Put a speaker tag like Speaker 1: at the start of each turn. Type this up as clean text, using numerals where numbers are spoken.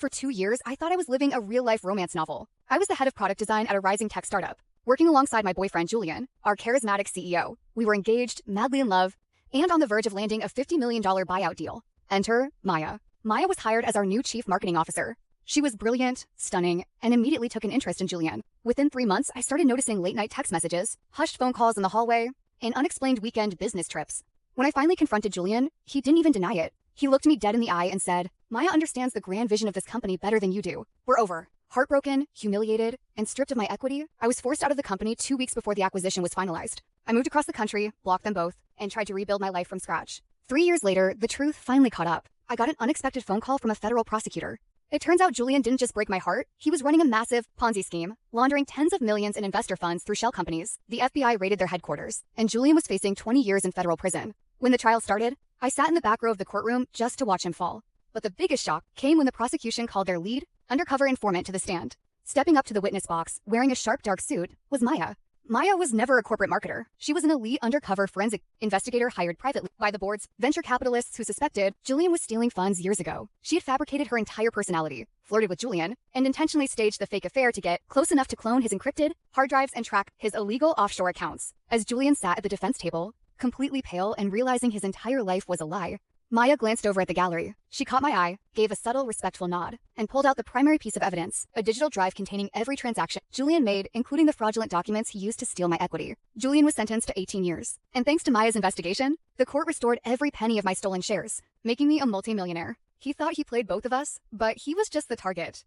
Speaker 1: For 2 years, I thought I was living a real-life romance novel. I was the head of product design at a rising tech startup, working alongside my boyfriend Julian, our charismatic CEO. We were engaged, madly in love, and on the verge of landing a $50 million buyout deal. Enter Maya. Maya was hired as our new chief marketing officer. She was brilliant, stunning, and immediately took an interest in Julian. Within 3 months, I started noticing late-night text messages, hushed phone calls in the hallway, and unexplained weekend business trips. When I finally confronted Julian, he didn't even deny it. He looked me dead in the eye and said, "Maya understands the grand vision of this company better than you do. We're over." Heartbroken, humiliated, and stripped of my equity, I was forced out of the company 2 weeks before the acquisition was finalized. I moved across the country, blocked them both, and tried to rebuild my life from scratch. 3 years later, the truth finally caught up. I got an unexpected phone call from a federal prosecutor. It turns out Julian didn't just break my heart, he was running a massive Ponzi scheme, laundering tens of millions in investor funds through shell companies. The FBI raided their headquarters, and Julian was facing 20 years in federal prison. When the trial started, I sat in the back row of the courtroom just to watch him fall. But the biggest shock came when the prosecution called their lead, undercover informant to the stand. Stepping up to the witness box, wearing a sharp dark suit, was Maya. Maya was never a corporate marketer. She was an elite undercover forensic investigator hired privately by the board's venture capitalists who suspected Julian was stealing funds years ago. She had fabricated her entire personality, flirted with Julian, and intentionally staged the fake affair to get close enough to clone his encrypted hard drives and track his illegal offshore accounts. As Julian sat at the defense table, completely pale and realizing his entire life was a lie, Maya glanced over at the gallery. She caught my eye, gave a subtle, respectful nod, and pulled out the primary piece of evidence, a digital drive containing every transaction Julian made, including the fraudulent documents he used to steal my equity. Julian was sentenced to 18 years. And thanks to Maya's investigation, the court restored every penny of my stolen shares, making me a multimillionaire. He thought he played both of us, but he was just the target.